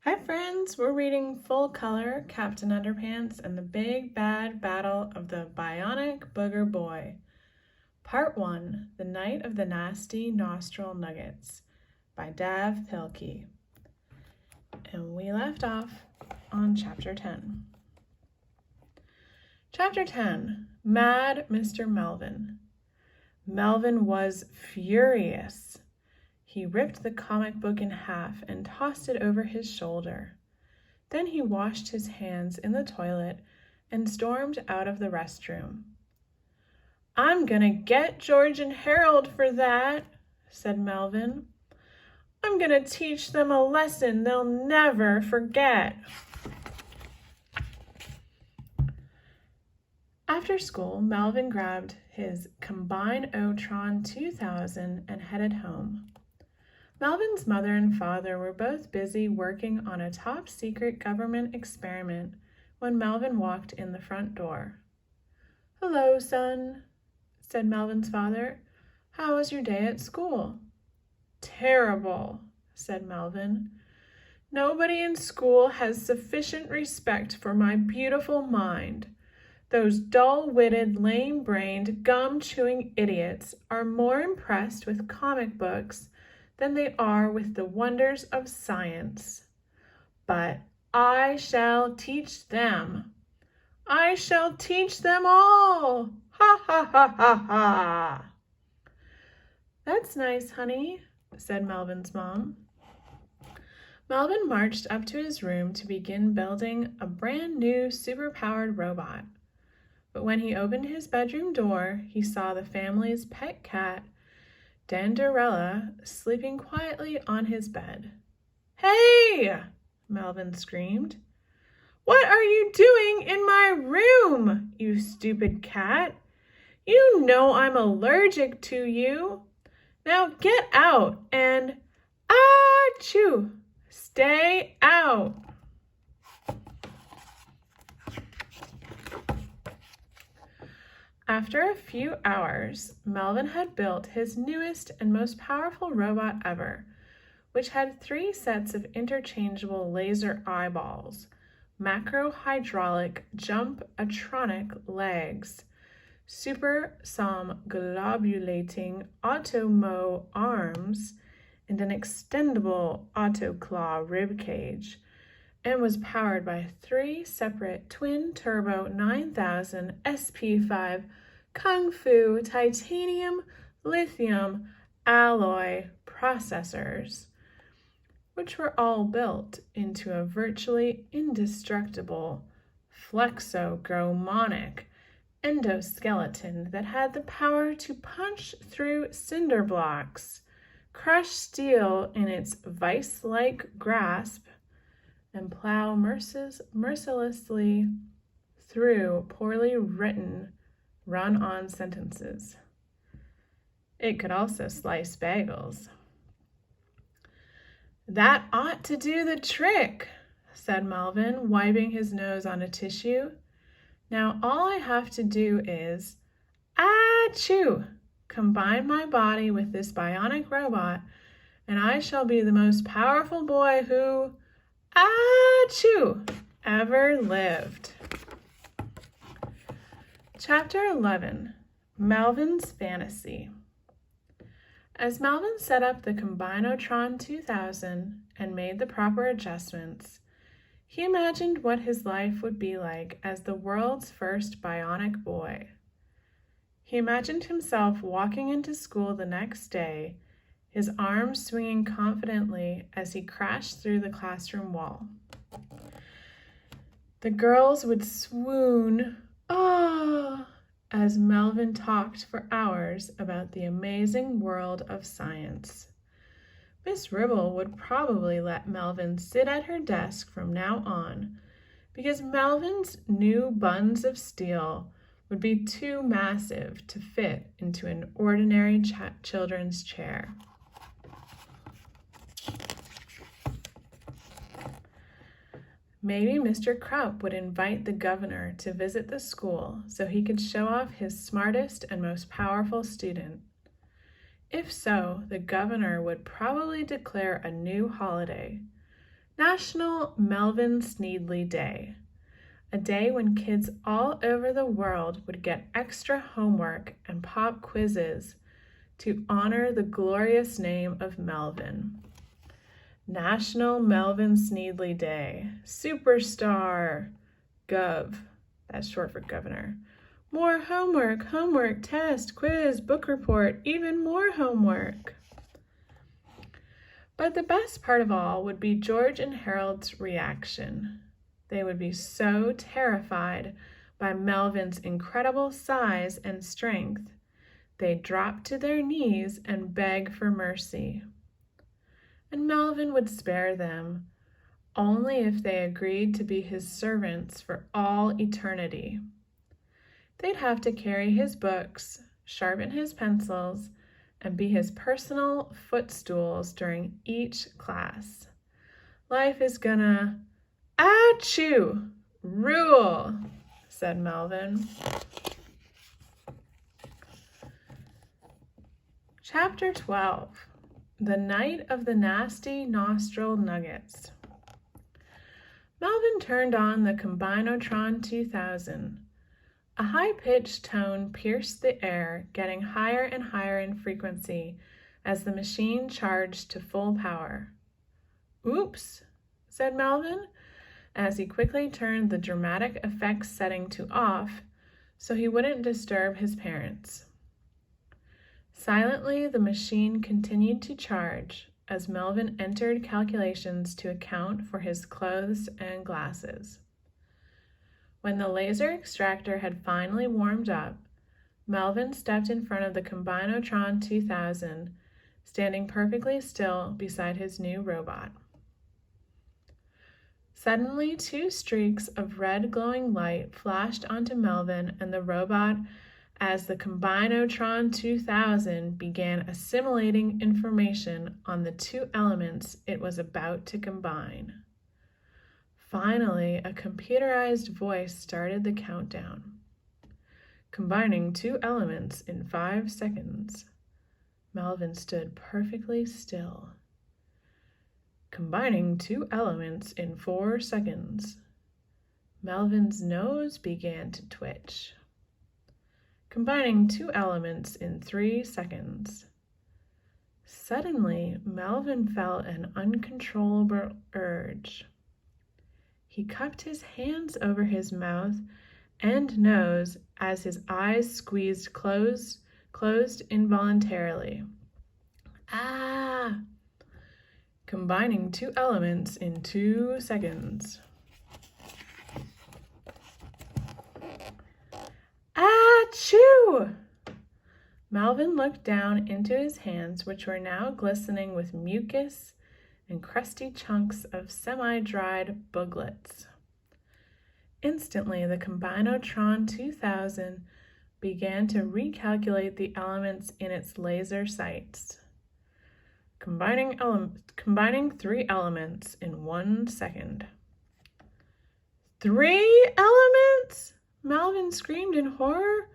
Hi friends, we're reading Full Color, Captain Underpants, and the Big Bad Battle of the Bionic Booger Boy. Part 1, The Night of the Nasty Nostril Nuggets by Dav Pilkey. And we left off on Chapter 10. Chapter 10, Mad Mr. Melvin. Melvin was furious. He ripped the comic book in half and tossed it over his shoulder. Then he washed his hands in the toilet and stormed out of the restroom. "I'm gonna get George and Harold for that," said Melvin. "I'm gonna teach them a lesson they'll never forget." After school, Melvin grabbed his Combine-O-Tron 2000 and headed home. Melvin's mother and father were both busy working on a top-secret government experiment when Melvin walked in the front door. "Hello, son," said Melvin's father. "How was your day at school?" "Terrible," said Melvin. "Nobody in school has sufficient respect for my beautiful mind. Those dull-witted, lame-brained, gum-chewing idiots are more impressed with comic books than they are with the wonders of science. But I shall teach them. I shall teach them all! Ha ha ha ha ha!" "That's nice, honey," said Melvin's mom. Melvin marched up to his room to begin building a brand new super-powered robot. But when he opened his bedroom door, he saw the family's pet cat, Danderella, sleeping quietly on his bed. "Hey!" Melvin screamed. "What are you doing in my room, you stupid cat? You know I'm allergic to you. Now get out and achoo! Stay out!" After a few hours, Melvin had built his newest and most powerful robot ever, which had 3 sets of interchangeable laser eyeballs, macro-hydraulic jump-atronic legs, super-somglobulating automo arms, and an extendable autoclaw ribcage, and was powered by 3 separate twin-turbo 9000 SP5 Kung Fu titanium lithium alloy processors, which were all built into a virtually indestructible flexogromonic endoskeleton that had the power to punch through cinder blocks, crush steel in its vice-like grasp, and plow mercilessly through poorly written, run-on sentences. It could also slice bagels. "That ought to do the trick," said Melvin, wiping his nose on a tissue. "Now all I have to do is, achoo, combine my body with this bionic robot, and I shall be the most powerful boy who, achoo, ever lived." Chapter 11, Melvin's Fantasy. As Melvin set up the Combine-O-Tron 2000 and made the proper adjustments, he imagined what his life would be like as the world's first bionic boy. He imagined himself walking into school the next day, his arms swinging confidently as he crashed through the classroom wall. The girls would swoon, "Ah!" as Melvin talked for hours about the amazing world of science. Miss Ribble would probably let Melvin sit at her desk from now on, because Melvin's new buns of steel would be too massive to fit into an ordinary children's chair. Maybe Mr. Crump would invite the governor to visit the school so he could show off his smartest and most powerful student. If so, the governor would probably declare a new holiday, National Melvin Sneedley Day, a day when kids all over the world would get extra homework and pop quizzes to honor the glorious name of Melvin. National Melvin Sneedley Day. Superstar. Gov. That's short for governor. More homework, homework, test, quiz, book report, even more homework. But the best part of all would be George and Harold's reaction. They would be so terrified by Melvin's incredible size and strength, they'd drop to their knees and beg for mercy. And Melvin would spare them, only if they agreed to be his servants for all eternity. They'd have to carry his books, sharpen his pencils, and be his personal footstools during each class. Life is gonna, achoo, rule, said Melvin. Chapter 12, The Night of the Nasty Nostril Nuggets. Melvin turned on the Combinotron 2000. A high-pitched tone pierced the air, getting higher and higher in frequency as the machine charged to full power. Oops, said Melvin, as he quickly turned the dramatic effects setting to off so he wouldn't disturb his parents. Silently, the machine continued to charge as Melvin entered calculations to account for his clothes and glasses. When the laser extractor had finally warmed up, Melvin stepped in front of the Combinotron 2000, standing perfectly still beside his new robot. Suddenly, two streaks of red glowing light flashed onto Melvin and the robot as the Combinotron 2000 began assimilating information on the two elements it was about to combine. Finally, a computerized voice started the countdown. Combining two elements in 5 seconds. Melvin stood perfectly still. Combining two elements in 4 seconds. Melvin's nose began to twitch. Combining two elements in 3 seconds. Suddenly, Melvin felt an uncontrollable urge. He cupped his hands over his mouth and nose as his eyes squeezed closed involuntarily. Ah! Combining two elements in 2 seconds. Achoo! Melvin looked down into his hands, which were now glistening with mucus and crusty chunks of semi-dried booglets. Instantly, the Combinotron 2000 began to recalculate the elements in its laser sights. Combining 3 elements in 1 second. 3 elements? Melvin screamed in horror.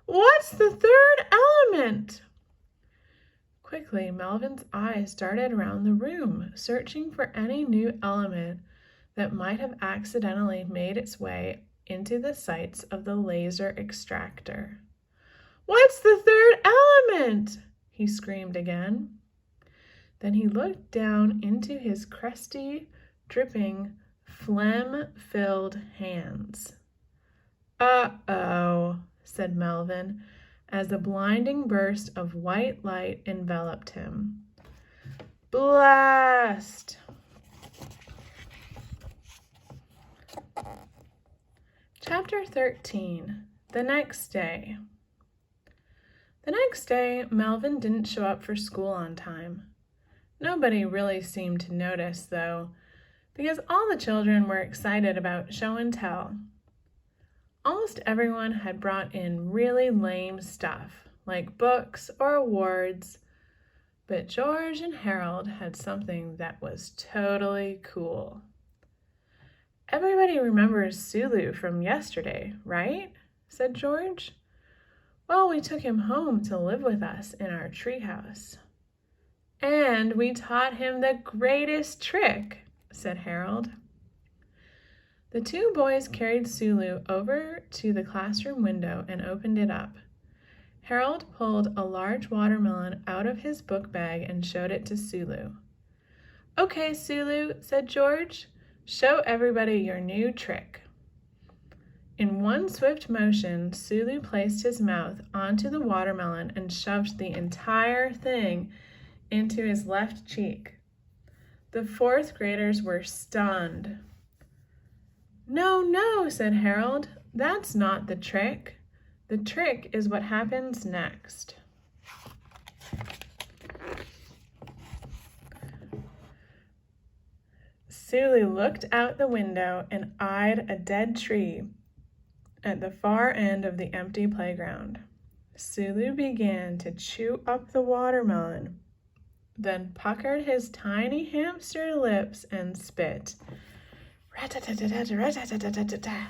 What's the 3rd element? Quickly, Melvin's eyes darted around the room, searching for any new element that might have accidentally made its way into the sights of the laser extractor. What's the 3rd element? He screamed again. Then he looked down into his crusty, dripping, phlegm-filled hands. Uh-oh, said Melvin, as a blinding burst of white light enveloped him. Blast! Chapter 13, The Next Day. The next day, Melvin didn't show up for school on time. Nobody really seemed to notice, though, because all the children were excited about show and tell. Almost everyone had brought in really lame stuff, like books or awards, but George and Harold had something that was totally cool. Everybody remembers Sulu from yesterday, right? Said George. Well, we took him home to live with us in our treehouse. And we taught him the greatest trick, said Harold. The two boys carried Sulu over to the classroom window and opened it up. Harold pulled a large watermelon out of his book bag and showed it to Sulu. "Okay, Sulu," said George, "show everybody your new trick." In one swift motion, Sulu placed his mouth onto the watermelon and shoved the entire thing into his left cheek. The fourth graders were stunned. "No, no," said Harold. "That's not the trick. The trick is what happens next." Sulu looked out the window and eyed a dead tree at the far end of the empty playground. Sulu began to chew up the watermelon, then puckered his tiny hamster lips and spit. Rat-a-tat-tat-rat-a-tat-tat-tat.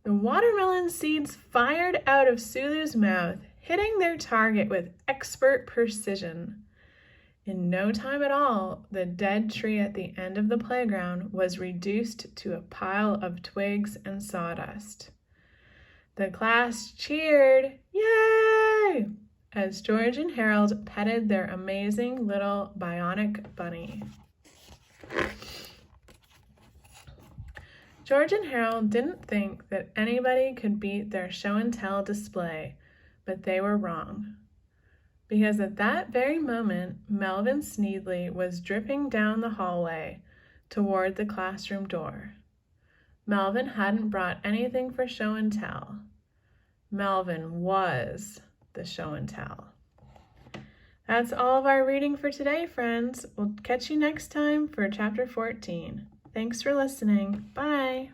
The watermelon seeds fired out of Sulu's mouth, hitting their target with expert precision. In no time at all, the dead tree at the end of the playground was reduced to a pile of twigs and sawdust. The class cheered, "Yay!" as George and Harold petted their amazing little bionic bunny. George and Harold didn't think that anybody could beat their show-and-tell display, but they were wrong. Because at that very moment, Melvin Sneedley was dripping down the hallway toward the classroom door. Melvin hadn't brought anything for show and tell. Melvin was the show and tell. That's all of our reading for today, friends. We'll catch you next time for Chapter 14. Thanks for listening. Bye.